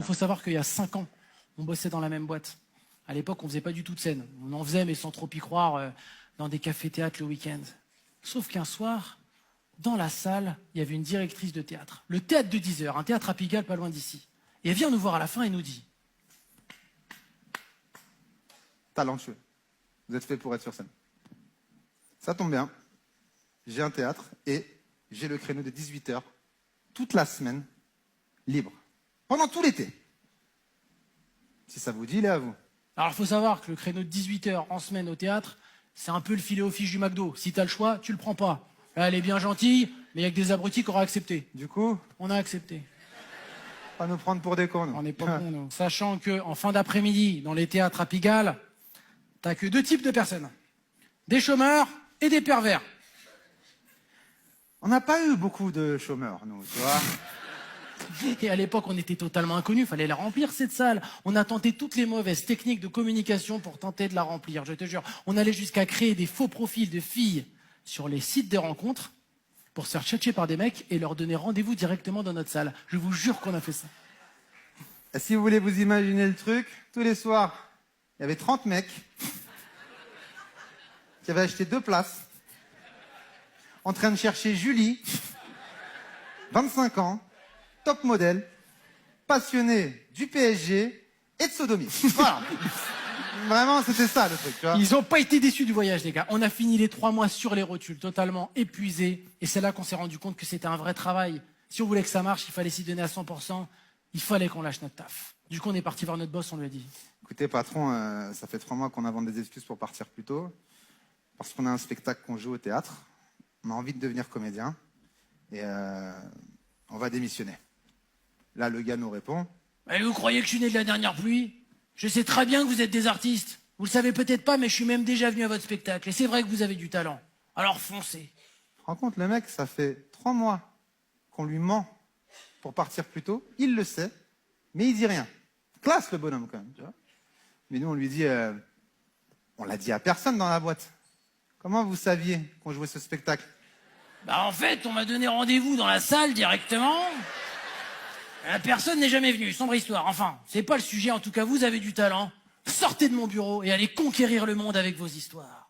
Il faut savoir qu'il y a 5 ans, on bossait dans la même boîte. À l'époque, on faisait pas du tout de scène. On en faisait, mais sans trop y croire, dans des cafés-théâtres le week-end. Sauf qu'un soir, dans la salle, il y avait une directrice de théâtre. Le théâtre de 10 heures, un théâtre à Pigalle, pas loin d'ici. Et elle vient nous voir à la fin et nous dit: Talentueux. Vous êtes fait pour être sur scène. Ça tombe bien. J'ai un théâtre et j'ai le créneau de 18 heures toute la semaine libre. Pendant tout l'été. Si ça vous dit, il est à vous. Alors, il faut savoir que le créneau de 18 heures en semaine au théâtre, c'est un peu le filet aux fiches du McDo. Si t'as le choix, tu le prends pas. Là, elle est bien gentille, mais il y a que des abrutis qui auraient accepté. Du coup, On a accepté. pas nous prendre pour des cons. nous. On n'est pas cons, nous. Sachant qu'en fin d'après-midi, dans les théâtres à Pigalle, t'as que 2 types de personnes. Des chômeurs et des pervers. On n'a pas eu beaucoup de chômeurs, nous, tu vois. Et à l'époque, on était totalement inconnus, fallait la remplir cette salle. On a tenté toutes les mauvaises techniques de communication pour tenter de la remplir, je te jure. On allait jusqu'à créer des faux profils de filles sur les sites de rencontres pour se faire tchatcher par des mecs et leur donner rendez-vous directement dans notre salle. Je vous jure qu'on a fait ça. Et si vous voulez vous imaginer le truc, tous les soirs, il y avait 30 mecs qui avaient acheté 2 places, en train de chercher Julie, 25 ans, top modèle, passionnée du PSG et de sodomie. Voilà. Vraiment, c'était ça le truc, tu vois. Ils ont pas été déçus du voyage, les gars. On a fini les 3 mois sur les rotules, totalement épuisés. Et c'est là qu'on s'est rendu compte que c'était un vrai travail. Si on voulait que ça marche, il fallait s'y donner à 100%. Il fallait qu'on lâche notre taf. Du coup, on est parti voir notre boss, on lui a dit: Écoutez, patron, ça fait 3 mois qu'on invente des excuses pour partir plus tôt. Parce qu'on a un spectacle qu'on joue au théâtre. On a envie de devenir comédien. Et on va démissionner. Là, le gars nous répond: Mais vous croyez que je suis né de la dernière pluie? Je sais très bien que vous êtes des artistes. Vous le savez peut-être pas, mais je suis même déjà venu à votre spectacle. Et c'est vrai que vous avez du talent. Alors foncez. Tu te rends compte, le mec, ça fait 3 mois qu'on lui ment pour partir plus tôt. Il le sait, mais il dit rien. Classe le bonhomme quand même, tu vois. Mais nous, on lui dit, on l'a dit à personne dans la boîte. Comment vous saviez qu'on jouait ce spectacle? Bah en fait, on m'a donné rendez-vous dans la salle directement. La personne n'est jamais venue, sombre histoire. Enfin, c'est pas le sujet, en tout cas, vous avez du talent. Sortez de mon bureau et allez conquérir le monde avec vos histoires.